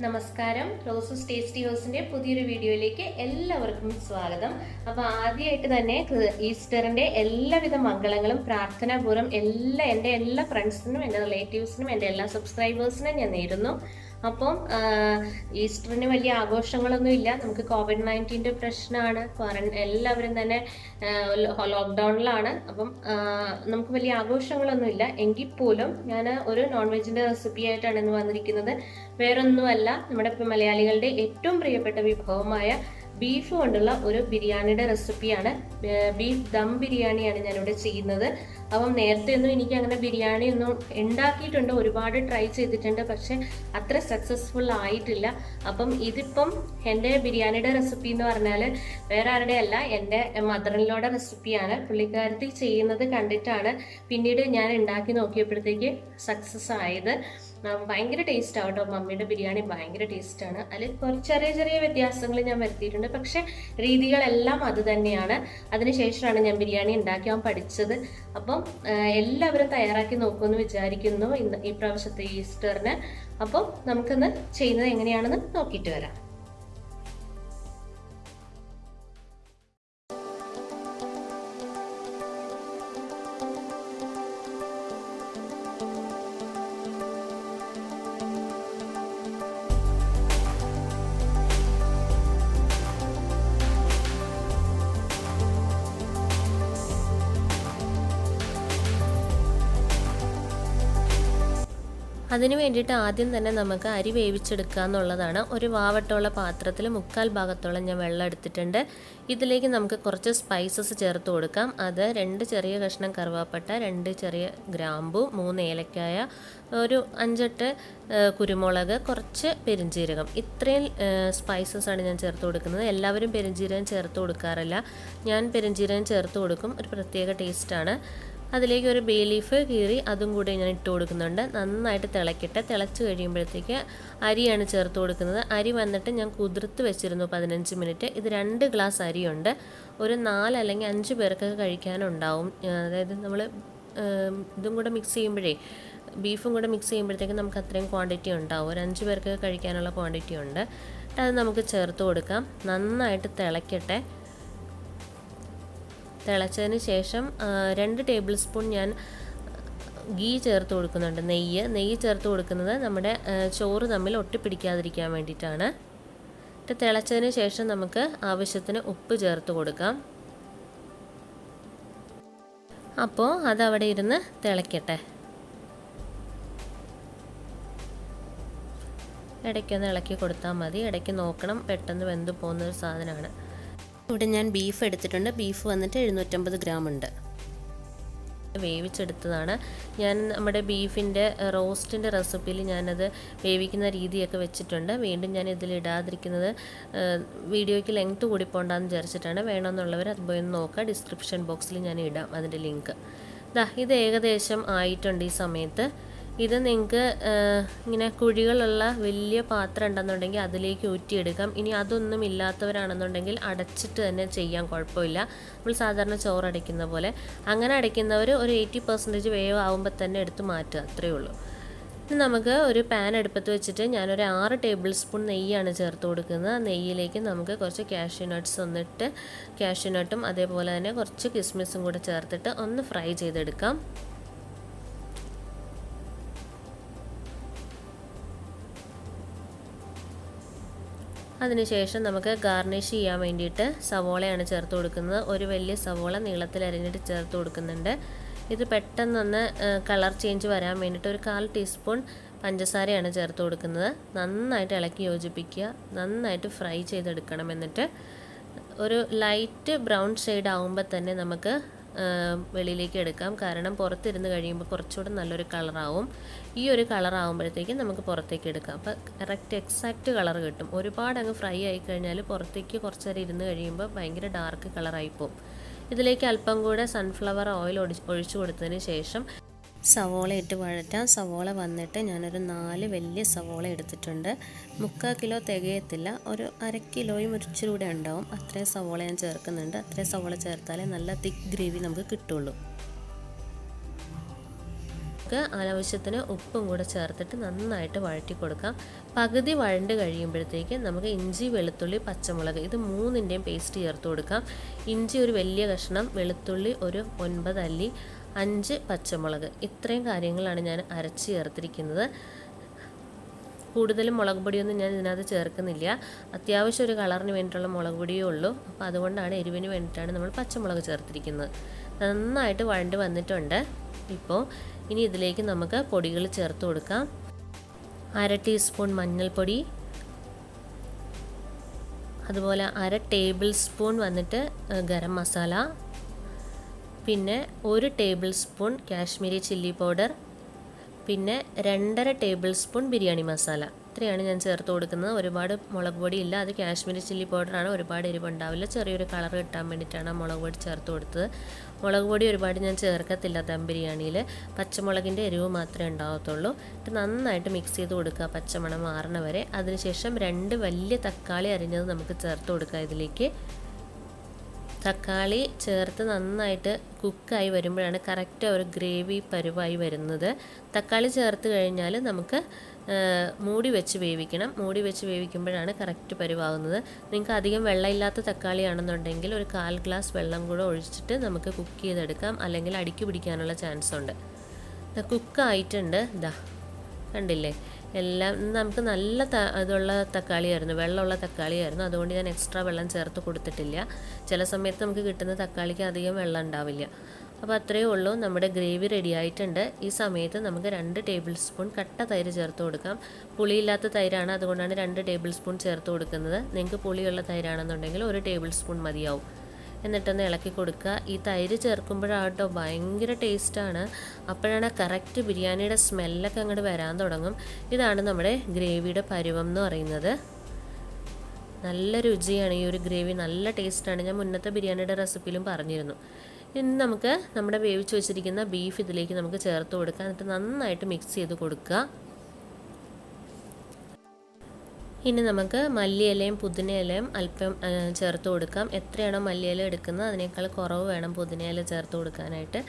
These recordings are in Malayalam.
നമസ്കാരം. റോസസ് ടേസ്റ്റി ഹൗസിന്റെ പുതിയൊരു വീഡിയോയിലേക്ക് എല്ലാവർക്കും സ്വാഗതം. അപ്പൊ ആദ്യമായിട്ട് തന്നെ ഈസ്റ്ററിന്റെ എല്ലാവിധ മംഗളങ്ങളും പ്രാർത്ഥനാപൂർവ്വം എൻ്റെ എല്ലാ ഫ്രണ്ട്സിനും എൻ്റെ റിലേറ്റീവ്സിനും എൻ്റെ എല്ലാ സബ്സ്ക്രൈബേഴ്സിനും ഞാൻ നേരുന്നു. അപ്പം ഈസ്റ്ററിന് വലിയ ആഘോഷങ്ങളൊന്നും ഇല്ല. നമുക്ക് COVID-19 പ്രശ്നമാണ്. എല്ലാവരും തന്നെ ലോക്ക്ഡൗണിലാണ്. അപ്പം നമുക്ക് വലിയ ആഘോഷങ്ങളൊന്നും ഇല്ല. എങ്കിൽ പോലും ഞാൻ ഒരു നോൺ വെജിന്റെ റെസിപ്പി ആയിട്ടാണ് ഇന്ന് വന്നിരിക്കുന്നത്. വേറൊന്നുമല്ല, നമ്മുടെ മലയാളികളുടെ ഏറ്റവും പ്രിയപ്പെട്ട വിഭവമായ ബീഫ് കൊണ്ടുള്ള ഒരു ബിരിയാണിയുടെ റെസിപ്പിയാണ്. ബീഫ് ദം ബിരിയാണിയാണ് ഞാനിവിടെ ചെയ്യുന്നത്. അപ്പം നേരത്തെ ഒന്നും എനിക്ക് അങ്ങനെ ബിരിയാണി ഒന്നും ഉണ്ടാക്കിയിട്ടുണ്ട്, ഒരുപാട് ട്രൈ ചെയ്തിട്ടുണ്ട്, പക്ഷെ അത്ര സക്സസ്ഫുൾ ആയിട്ടില്ല. അപ്പം ഇതിപ്പം എൻ്റെ ബിരിയാണിയുടെ റെസിപ്പി എന്ന് പറഞ്ഞാൽ വേറെ ആരുടെ അല്ല, എൻ്റെ മദറിൻലോയുടെ റെസിപ്പിയാണ്. പുള്ളിക്കാരത്തി ചെയ്യുന്നത് കണ്ടിട്ടാണ് പിന്നീട് ഞാൻ ഉണ്ടാക്കി നോക്കിയപ്പോഴത്തേക്ക് സക്സസ് ആയത്. ഭയങ്കര ടേസ്റ്റ് ആവട്ടോ. മമ്മിയുടെ ബിരിയാണി ഭയങ്കര ടേസ്റ്റാണ്. അതിൽ കുറച്ച് ചെറിയ ചെറിയ വ്യത്യാസങ്ങൾ ഞാൻ വരുത്തിയിട്ടുണ്ട്, പക്ഷെ രീതികളെല്ലാം അത് തന്നെയാണ്. അതിനുശേഷമാണ് ഞാൻ ബിരിയാണി ഉണ്ടാക്കാൻ പഠിച്ചത്. അപ്പം എല്ലാവരും തയ്യാറാക്കി നോക്കുമെന്ന് വിചാരിക്കുന്നു ഈ പ്രാവശ്യത്തെ ഈസ്റ്ററിന്. അപ്പം നമുക്കിന്ന് ചെയ്യുന്നത് എങ്ങനെയാണെന്ന് നോക്കിയിട്ട് വരാം. അതിന് വേണ്ടിയിട്ട് ആദ്യം തന്നെ നമുക്ക് അരി വേവിച്ചെടുക്കുക എന്നുള്ളതാണ്. ഒരു വാവട്ടമുള്ള പാത്രത്തിൽ 1/4 ഭാഗത്തോളം ഞാൻ വെള്ളം എടുത്തിട്ടുണ്ട്. ഇതിലേക്ക് നമുക്ക് കുറച്ച് സ്പൈസസ് ചേർത്ത് കൊടുക്കാം. അത് 2 ചെറിയ കഷ്ണം കറുവാപ്പട്ട, 2 ചെറിയ ഗ്രാമ്പു, 3 ഏലക്കായ, ഒരു 5-8 കുരുമുളക്, കുറച്ച് പെരുംജീരകം. ഇത്രയും സ്പൈസസ് ആണ് ഞാൻ ചേർത്ത് കൊടുക്കുന്നത്. എല്ലാവരും പെരുംജീരകം ചേർത്ത് കൊടുക്കാറില്ല. ഞാൻ പെരുംജീരകം ചേർത്ത് കൊടുക്കും, ഒരു പ്രത്യേക ടേസ്റ്റാണ്. അതിലേക്ക് ഒരു ബേ ലീഫ് കീറി അതും കൂടി ഞാൻ ഇട്ട് കൊടുക്കുന്നുണ്ട്. നന്നായിട്ട് തിളക്കട്ടെ. തിളച്ച് കഴിയുമ്പോഴത്തേക്ക് അരിയാണ് ചേർത്ത് കൊടുക്കുന്നത്. അരി വന്നിട്ട് ഞാൻ കുതിർത്ത് വെച്ചിരുന്നു 15 മിനിറ്റ്. ഇത് 2 ഗ്ലാസ് അരിയുണ്ട്. ഒരു 4 അല്ലെങ്കിൽ 5 പേർക്കൊക്കെ കഴിക്കാനുണ്ടാവും. അതായത് നമ്മൾ ഇതും കൂടെ മിക്സ് ചെയ്യുമ്പോഴേ, ബീഫും കൂടെ മിക്സ് ചെയ്യുമ്പോഴത്തേക്ക് നമുക്ക് അത്രയും ക്വാണ്ടിറ്റി ഉണ്ടാവും. ഒരു 5 പേർക്ക് കഴിക്കാനുള്ള ക്വാണ്ടിറ്റി ഉണ്ട്. അത് നമുക്ക് ചേർത്ത് കൊടുക്കാം. നന്നായിട്ട് തിളക്കട്ടെ. തിളച്ചതിന് ശേഷം 2 ടേബിൾ സ്പൂൺ ഞാൻ ഗീ ചേർത്ത് കൊടുക്കുന്നുണ്ട്. നെയ്യ് ചേർത്ത് കൊടുക്കുന്നത് നമ്മുടെ ചോറ് തമ്മിൽ ഒട്ടിപ്പിടിക്കാതിരിക്കാൻ വേണ്ടിയിട്ടാണ്. തിളച്ചതിന് ശേഷം നമുക്ക് ആവശ്യത്തിന് ഉപ്പ് ചേർത്ത് കൊടുക്കാം. അപ്പോൾ അതവിടെ ഇരുന്ന് തിളക്കട്ടെ. ഇടയ്ക്കൊന്ന് ഇളക്കി കൊടുത്താൽ മതി. ഇടയ്ക്ക് നോക്കണം, പെട്ടെന്ന് വെന്ത് പോകുന്നൊരു സാധനമാണ്. ഇവിടെ ഞാൻ ബീഫ് എടുത്തിട്ടുണ്ട്. ബീഫ് വന്നിട്ട് 750 ഗ്രാം ഉണ്ട്. വേവിച്ചെടുത്തതാണ്. ഞാൻ നമ്മുടെ ബീഫിൻ്റെ റോസ്റ്റിൻ്റെ റെസിപ്പിയിൽ ഞാനത് വേവിക്കുന്ന രീതിയൊക്കെ വെച്ചിട്ടുണ്ട്. വീണ്ടും ഞാൻ ഇതിൽ ഇടാതിരിക്കുന്നത് വീഡിയോയ്ക്ക് ലെങ്ത്ത് കൂടി പോകണ്ടെന്ന് വിചാരിച്ചിട്ടാണ്. വേണമെന്നുള്ളവർ അത് പോയി നോക്കുക. ഡിസ്ക്രിപ്ഷൻ ബോക്സിൽ ഞാൻ ഇടാം അതിൻ്റെ ലിങ്ക്. ഇത് ഏകദേശം ആയിട്ടുണ്ട് ഈ സമയത്ത്. ഇത് നിങ്ങൾക്ക് ഇങ്ങനെ കുഴികളുള്ള വലിയ പാത്രം ഉണ്ടെന്നുണ്ടെങ്കിൽ അതിലേക്ക് ഊറ്റിയെടുക്കാം. ഇനി അതൊന്നും ഇല്ലാത്തവരാണെന്നുണ്ടെങ്കിൽ അടച്ചിട്ട് തന്നെ ചെയ്യാൻ, കുഴപ്പമില്ല. നമ്മൾ സാധാരണ ചോറ് അടയ്ക്കുന്ന പോലെ. അങ്ങനെ അടയ്ക്കുന്നവർ ഒരു 80% വേവ് ആകുമ്പോൾ തന്നെ എടുത്ത് മാറ്റുക, അത്രയേ ഉള്ളൂ. ഇനി നമുക്ക് ഒരു പാൻ അടുപ്പത്ത് വെച്ചിട്ട് ഞാനൊരു 6 ടേബിൾ സ്പൂൺ നെയ്യാണ് ചേർത്ത് കൊടുക്കുന്നത്. ആ നെയ്യിലേക്ക് നമുക്ക് കുറച്ച് കാഷ്യൂ നട്ട്സ് ഒന്നിട്ട്, കാഷ്യൂ നട്ടും അതേപോലെ തന്നെ കുറച്ച് കിസ്മിസും കൂടെ ചേർത്തിട്ട് ഒന്ന് ഫ്രൈ ചെയ്തെടുക്കാം. അതിനുശേഷം നമുക്ക് ഗാർണിഷ് ചെയ്യാൻ വേണ്ടിയിട്ട് സവോളയാണ് ചേർത്ത് കൊടുക്കുന്നത്. ഒരു വലിയ സവോള നീളത്തിൽ അരിഞ്ഞിട്ട് ചേർത്ത് കൊടുക്കുന്നുണ്ട്. ഇത് പെട്ടെന്നൊന്ന് കളർ ചേഞ്ച് വരാൻ വേണ്ടിയിട്ട് ഒരു 1/4 ടീസ്പൂൺ പഞ്ചസാരയാണ് ചേർത്ത് കൊടുക്കുന്നത്. നന്നായിട്ട് ഇളക്കി യോജിപ്പിക്കുക. നന്നായിട്ട് ഫ്രൈ ചെയ്തെടുക്കണം. എന്നിട്ട് ഒരു ലൈറ്റ് ബ്രൗൺ ഷെയ്ഡ് ആകുമ്പോൾ തന്നെ നമുക്ക് വെളിയിലേക്ക് എടുക്കാം. കാരണം പുറത്തിരുന്ന് കഴിയുമ്പോൾ കുറച്ചുകൂടെ നല്ലൊരു കളറാവും. ഈ ഒരു കളറാകുമ്പോഴത്തേക്കും നമുക്ക് പുറത്തേക്ക് എടുക്കാം. അപ്പോൾ എക്സാക്റ്റ് കളർ കിട്ടും. ഒരുപാട് അങ്ങ് ഫ്രൈ ആയി കഴിഞ്ഞാൽ പുറത്തേക്ക് കുറച്ച് നേരം ഇരുന്ന് കഴിയുമ്പോൾ ഭയങ്കര ഡാർക്ക് കളറായിപ്പോവും. ഇതിലേക്ക് അല്പം കൂടെ സൺഫ്ലവർ ഓയിൽ ഒഴിച്ചു കൊടുത്തതിന് ശേഷം സവോള ഇട്ട് വഴറ്റാം. സവോള വന്നിട്ട് ഞാനൊരു 4 വലിയ സവോള എടുത്തിട്ടുണ്ട്. 3/4 കിലോ തികയത്തില്ല, ഒരു 1/2 കിലോയും ഒരു ഇച്ചിരി കൂടെ ഉണ്ടാവും. അത്രയും സവോള ഞാൻ ചേർക്കുന്നുണ്ട്. അത്രയും സവോള ചേർത്താലേ നല്ല തിക്ക് ഗ്രേവി നമുക്ക് കിട്ടുള്ളൂ. ആവശ്യത്തിന് ഉപ്പും കൂടെ ചേർത്തിട്ട് നന്നായിട്ട് വഴറ്റി കൊടുക്കാം. പകുതി വഴണ്ട് കഴിയുമ്പോഴത്തേക്ക് നമുക്ക് ഇഞ്ചി, വെളുത്തുള്ളി, പച്ചമുളക് ഇത് മൂന്നിൻ്റെയും പേസ്റ്റ് ചേർത്ത് കൊടുക്കാം. ഇഞ്ചി ഒരു വലിയ കഷ്ണം, വെളുത്തുള്ളി ഒരു 9 അല്ലി, 5 പച്ചമുളക്, ഇത്രയും കാര്യങ്ങളാണ് ഞാൻ അരച്ച് ചേർത്തിരിക്കുന്നത്. കൂടുതലും മുളക് പൊടിയൊന്നും ഞാൻ ഇതിനകത്ത് ചേർക്കുന്നില്ല. അത്യാവശ്യം ഒരു കളറിന് വേണ്ടിയിട്ടുള്ള മുളക് പൊടിയേ ഉള്ളൂ. അപ്പോൾ അതുകൊണ്ടാണ് എരിവിന് വേണ്ടിയിട്ടാണ് നമ്മൾ പച്ചമുളക് ചേർത്തിരിക്കുന്നത്. നന്നായിട്ട് വഴണ്ട് വന്നിട്ടുണ്ട്. ഇപ്പോൾ ഇനി ഇതിലേക്ക് നമുക്ക് പൊടികൾ ചേർത്ത് കൊടുക്കാം. 1/2 ടീസ്പൂൺ മഞ്ഞൾപ്പൊടി, അതുപോലെ 1/2 ടേബിൾ സ്പൂൺ വന്നിട്ട് ഗരം മസാല, പിന്നെ 1 table spoon Kashmiri chilli powder, പിന്നെ 2.5 ടേബിൾ സ്പൂൺ ബിരിയാണി മസാല. ഇത്രയാണ് ഞാൻ ചേർത്ത് കൊടുക്കുന്നത്. ഒരുപാട് മുളക് പൊടി ഇല്ല, അത് കാശ്മീരി ചില്ലി പൗഡറാണ്. ഒരുപാട് എരിവുണ്ടാവില്ല, ചെറിയൊരു കളർ കിട്ടാൻ വേണ്ടിയിട്ടാണ് മുളക് പൊടി ചേർത്ത് കൊടുത്തത്. മുളക് പൊടി ഒരുപാട് ഞാൻ ചേർക്കത്തില്ല ദം ബിരിയാണിയിൽ, പച്ചമുളകിൻ്റെ എരിവ് മാത്രമേ ഉണ്ടാകത്തുള്ളൂ. ഇത് നന്നായിട്ട് മിക്സ് ചെയ്ത് കൊടുക്കുക പച്ചമണം മാറണ വരെ. അതിനുശേഷം 2 വലിയ തക്കാളി അരിഞ്ഞത് നമുക്ക് ചേർത്ത് കൊടുക്കുക ഇതിലേക്ക്. തക്കാളി ചേർത്ത് നന്നായിട്ട് കുക്കായി വരുമ്പോഴാണ് കറക്റ്റ് ഒരു ഗ്രേവി പരുവായി വരുന്നത്. തക്കാളി ചേർത്ത് കഴിഞ്ഞാൽ നമുക്ക് മൂടി വെച്ച് വേവിക്കണം. മൂടി വെച്ച് വേവിക്കുമ്പോഴാണ് കറക്റ്റ് പരുവാകുന്നത്. നിങ്ങൾക്ക് അധികം വെള്ളമില്ലാത്ത തക്കാളിയാണെന്നുണ്ടെങ്കിൽ ഒരു 1/4 ഗ്ലാസ് വെള്ളം കൂടെ ഒഴിച്ചിട്ട് നമുക്ക് കുക്ക് ചെയ്തെടുക്കാം, അല്ലെങ്കിൽ അടിക്ക് പിടിക്കാനുള്ള ചാൻസ് ഉണ്ട്. കുക്കായിട്ടുണ്ട്, ഇതാ കണ്ടില്ലേ. എല്ലാം നമുക്ക് നല്ല ഇതുള്ള തക്കാളിയായിരുന്നു, വെള്ളമുള്ള തക്കാളിയായിരുന്നു. അതുകൊണ്ട് ഞാൻ എക്സ്ട്രാ വെള്ളം ചേർത്ത് കൊടുത്തിട്ടില്ല. ചില സമയത്ത് നമുക്ക് കിട്ടുന്ന തക്കാളിക്ക് അധികം വെള്ളം ഉണ്ടാവില്ല. അപ്പോൾ അത്രയേ ഉള്ളൂ, നമ്മുടെ ഗ്രേവി റെഡി ആയിട്ടുണ്ട്. ഈ സമയത്ത് നമുക്ക് 2 ടേബിൾ സ്പൂൺ കട്ട തൈര് ചേർത്ത് കൊടുക്കാം. പുളിയില്ലാത്ത തൈരാണ്, അതുകൊണ്ടാണ് 2 ടേബിൾ സ്പൂൺ ചേർത്ത് കൊടുക്കുന്നത്. നിങ്ങൾക്ക് പുളിയുള്ള തൈരാണെന്നുണ്ടെങ്കിൽ 1 ടേബിൾ സ്പൂൺ മതിയാവും. എന്നിട്ടൊന്ന് ഇളക്കി കൊടുക്കുക. ഈ തൈര് ചേർക്കുമ്പോഴാട്ടോ ഭയങ്കര ടേസ്റ്റാണ്. അപ്പോഴാണ് കറക്റ്റ് ബിരിയാണിയുടെ സ്മെല്ലൊക്കെ അങ്ങോട്ട് വരാൻ തുടങ്ങും. ഇതാണ് നമ്മുടെ ഗ്രേവിയുടെ പരുവം എന്ന് പറയുന്നത്. നല്ല രുചിയാണ് ഈ ഒരു ഗ്രേവി, നല്ല ടേസ്റ്റാണ്. ഞാൻ മുന്നത്തെ ബിരിയാണിയുടെ റെസിപ്പിയിലും പറഞ്ഞിരുന്നു. ഇനി നമുക്ക് നമ്മുടെ വേവിച്ച് വെച്ചിരിക്കുന്ന ബീഫ് ഇതിലേക്ക് നമുക്ക് ചേർത്ത് കൊടുക്കാം. എന്നിട്ട് നന്നായിട്ട് മിക്സ് ചെയ്ത് കൊടുക്കുക. ഇനി നമുക്ക് മല്ലിയിലയും പുതിനയിലയും അല്പം ചേർത്ത് കൊടുക്കാം. എത്രയാണോ മല്ലിയില എടുക്കുന്നത് അതിനേക്കാൾ കുറവ് വേണം പുതിനയില ചേർത്ത് കൊടുക്കാനായിട്ട്,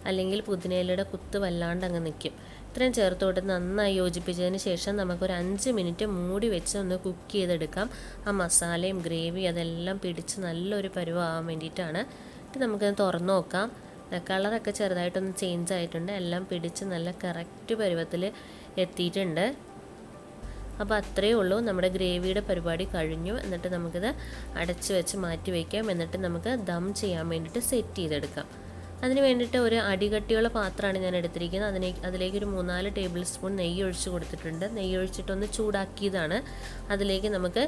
അല്ലെങ്കിൽ പുതിനയിലയുടെ കുത്ത് വല്ലാണ്ട് അങ്ങ് നിൽക്കും. ഇത്രയും ചേർത്ത് കൊടുത്ത് നന്നായി യോജിപ്പിച്ചതിന് ശേഷം നമുക്കൊരു 5 മിനിറ്റ് മൂടി വെച്ച് ഒന്ന് കുക്ക് ചെയ്തെടുക്കാം. ആ മസാലയും ഗ്രേവി അതെല്ലാം പിടിച്ച് നല്ലൊരു പരുവാകാൻ വേണ്ടിയിട്ടാണ്. ഇത് നമുക്കത് തുറന്ന് നോക്കാം. കളറൊക്കെ ചെറുതായിട്ടൊന്ന് ചേഞ്ച് ആയിട്ടുണ്ട്, എല്ലാം പിടിച്ച് നല്ല കറക്റ്റ് പരുവത്തിൽ എത്തിയിട്ടുണ്ട്. അപ്പോൾ അത്രയേ ഉള്ളൂ, നമ്മുടെ ഗ്രേവിയുടെ പരിപാടി കഴിഞ്ഞു. എന്നിട്ട് നമുക്കിത് അടച്ച് വെച്ച് മാറ്റി വയ്ക്കാം. എന്നിട്ട് നമുക്ക് ദം ചെയ്യാൻ വേണ്ടിയിട്ട് സെറ്റ് ചെയ്തെടുക്കാം. അതിന് വേണ്ടിയിട്ട് ഒരു അടികട്ടിയുള്ള പാത്രമാണ് ഞാൻ എടുത്തിരിക്കുന്നത്. അതിലേക്ക് ഒരു 3-4 ടേബിൾ സ്പൂൺ നെയ്യ് ഒഴിച്ച് കൊടുത്തിട്ടുണ്ട്. നെയ്യ് ഒഴിച്ചിട്ടൊന്ന് ചൂടാക്കിയതാണ്. അതിലേക്ക് നമുക്ക്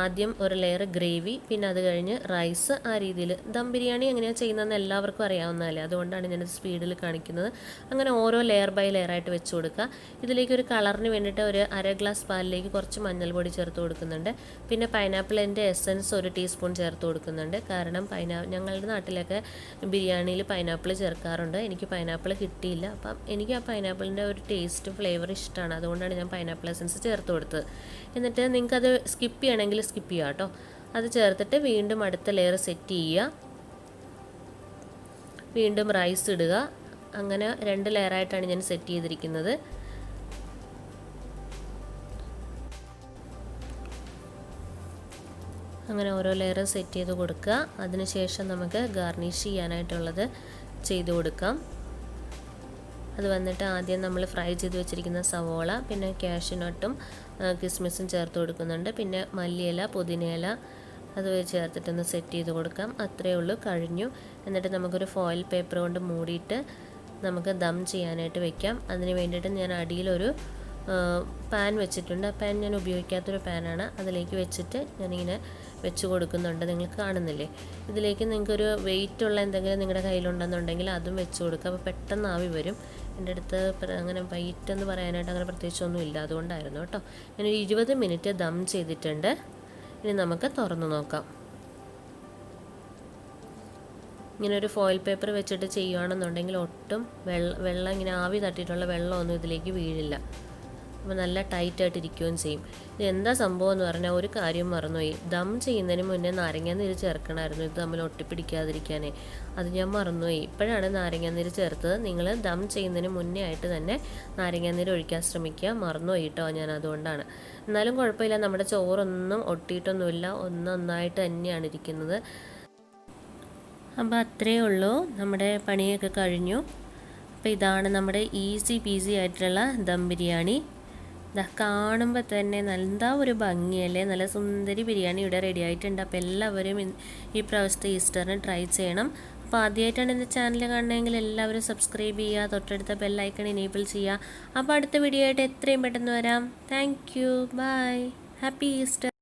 ആദ്യം ഒരു ലെയർ ഗ്രേവി, പിന്നെ അത് കഴിഞ്ഞ് റൈസ്. ആ രീതിയിൽ ദം ബിരിയാണി എങ്ങനെയാണ് ചെയ്യുന്നതെന്ന് എല്ലാവർക്കും അറിയാവുന്നതല്ലേ, അതുകൊണ്ടാണ് ഞാനത് സ്പീഡിൽ കാണിക്കുന്നത്. അങ്ങനെ ഓരോ ലെയർ ബൈ ലെയറായിട്ട് വെച്ച് കൊടുക്കുക. ഇതിലേക്ക് ഒരു കളറിന് വേണ്ടിയിട്ട് ഒരു 1/2 ഗ്ലാസ് പാലിലേക്ക് കുറച്ച് മഞ്ഞൾപ്പൊടി ചേർത്ത് കൊടുക്കുന്നുണ്ട്. പിന്നെ പൈനാപ്പിളിൻ്റെ എസൻസ് 1 ടീസ്പൂൺ ചേർത്ത് കൊടുക്കുന്നുണ്ട്. കാരണം ഞങ്ങളുടെ നാട്ടിലൊക്കെ ബിരിയാണിയിൽ പൈനാപ്പിൾ ചേർക്കാറുണ്ട്. എനിക്ക് പൈനാപ്പിൾ കിട്ടിയില്ല, അപ്പം എനിക്ക് ആ പൈനാപ്പിളിൻ്റെ ഒരു ടേസ്റ്റ് ഫ്ലേവർ ഇഷ്ടമാണ്. അതുകൊണ്ടാണ് ഞാൻ പൈനാപ്പിൾ എസൻസ് ചേർത്ത് കൊടുത്തത്. എന്നിട്ട് നിങ്ങൾക്കത് സ്കിപ്പ് ചെയ്യണമെങ്കിൽ സ്കിപ്പ് ചെയ്യാം കേട്ടോ. അത് ചേർത്തിട്ട് വീണ്ടും അടുത്ത ലെയർ സെറ്റ് ചെയ്യുക. വീണ്ടും റൈസ് ഇടുക. അങ്ങനെ 2 ലെയറായിട്ടാണ് ഞാൻ സെറ്റ് ചെയ്തിരിക്കുന്നത്. അങ്ങനെ ഓരോ ലെയർ സെറ്റ് ചെയ്ത് കൊടുക്കുക. അതിനുശേഷം നമുക്ക് ഗാർണിഷ് ചെയ്യാനായിട്ടുള്ളത് ചെയ്ത് കൊടുക്കാം. അത് വന്നിട്ട് ആദ്യം നമ്മൾ ഫ്രൈ ചെയ്ത് വെച്ചിരിക്കുന്ന സവോള, പിന്നെ കാഷ്യൂനട്ടും കിസ്മിസും ചേർത്ത് കൊടുക്കുന്നുണ്ട്. പിന്നെ മല്ലിയില, പുതിനയില അത് ചേർത്തിട്ടൊന്ന് സെറ്റ് ചെയ്ത് കൊടുക്കാം. അത്രയേ ഉള്ളൂ, കഴിഞ്ഞു. എന്നിട്ട് നമുക്കൊരു ഫോയിൽ പേപ്പർ കൊണ്ട് മൂടിയിട്ട് നമുക്ക് ദം ചെയ്യാനായിട്ട് വെക്കാം. അതിന് വേണ്ടിയിട്ട് ഞാൻ അടിയിലൊരു പാൻ വെച്ചിട്ടുണ്ട്. ആ പാൻ ഞാൻ ഉപയോഗിക്കാത്തൊരു പാനാണ്. അതിലേക്ക് വെച്ചിട്ട് ഞാനിങ്ങനെ വെച്ച് കൊടുക്കുന്നുണ്ട്. നിങ്ങൾക്ക് കാണുന്നില്ലേ? ഇതിലേക്ക് നിങ്ങൾക്കൊരു വെയിറ്റുള്ള എന്തെങ്കിലും നിങ്ങളുടെ കയ്യിലുണ്ടെന്നുണ്ടെങ്കിൽ അതും വെച്ച് കൊടുക്കുക. അപ്പോൾ പെട്ടെന്ന് ആവി വരും. എൻ്റെ അടുത്ത് അങ്ങനെ വെയിറ്റ് എന്ന് പറയാനായിട്ട് അങ്ങനെ പ്രത്യേകിച്ചൊന്നും ഇല്ല, അതുകൊണ്ടായിരുന്നു കേട്ടോ. ഞാനൊരു 20 മിനിറ്റ് ദം ചെയ്തിട്ടുണ്ട്. ഇനി നമുക്ക് തുറന്ന് നോക്കാം. ഇങ്ങനെ ഒരു ഫോയിൽ പേപ്പർ വെച്ചിട്ട് ചെയ്യുകയാണെന്നുണ്ടെങ്കിൽ ഒട്ടും വെള്ളം ഇങ്ങനെ ആവി തട്ടിയിട്ടുള്ള വെള്ളമൊന്നും ഇതിലേക്ക് വീഴില്ല. അപ്പോൾ നല്ല ടൈറ്റായിട്ട് ഇരിക്കുകയും ചെയ്യും. ഇത് എന്താ സംഭവം എന്ന് പറഞ്ഞാൽ ഒരു കാര്യം മറന്നുപോയി. ദം ചെയ്യുന്നതിന് മുന്നേ നാരങ്ങാനീര് ചേർക്കണമായിരുന്നു ഇത് തമ്മിൽ ഒട്ടിപ്പിടിക്കാതിരിക്കാനേ. അത് ഞാൻ മറന്നുപോയി. ഇപ്പോഴാണ് നാരങ്ങാനീര് ചേർത്തത്. നിങ്ങൾ ദം ചെയ്യുന്നതിന് മുന്നേ ആയിട്ട് തന്നെ നാരങ്ങാനീര് ഒഴിക്കാൻ ശ്രമിക്കുക. മറന്നുപോയി കേട്ടോ, ഞാൻ അതുകൊണ്ടാണ്. എന്നാലും കുഴപ്പമില്ല, നമ്മുടെ ചോറൊന്നും ഒട്ടിയിട്ടൊന്നുമില്ല, ഒന്നൊന്നായിട്ട് തന്നെയാണ് ഇരിക്കുന്നത്. അപ്പോൾ അത്രയേ ഉള്ളൂ, നമ്മുടെ പണിയൊക്കെ കഴിഞ്ഞു. അപ്പോൾ ഇതാണ് നമ്മുടെ ഈസി പീസി ആയിട്ടുള്ള ദം ബിരിയാണി. ഇതാ കാണുമ്പോൾ തന്നെ എന്താ ഒരു ഭംഗിയല്ലേ, നല്ല സുന്ദരി ബിരിയാണി ഇവിടെ റെഡി ആയിട്ടുണ്ട്. അപ്പോൾ എല്ലാവരും ഈ പ്രാവശ്യത്തെ ഈസ്റ്ററിന് ട്രൈ ചെയ്യണം. അപ്പോൾ ആദ്യമായിട്ടാണ് എൻ്റെ ചാനൽ കാണണമെങ്കിൽ എല്ലാവരും സബ്സ്ക്രൈബ് ചെയ്യുക, തൊട്ടടുത്ത ബെല്ലൈക്കൺ എനേബിൾ ചെയ്യുക. അപ്പോൾ അടുത്ത വീഡിയോ ആയിട്ട് എത്രയും പെട്ടെന്ന് വരാം. Thank you, bye, happy Easter.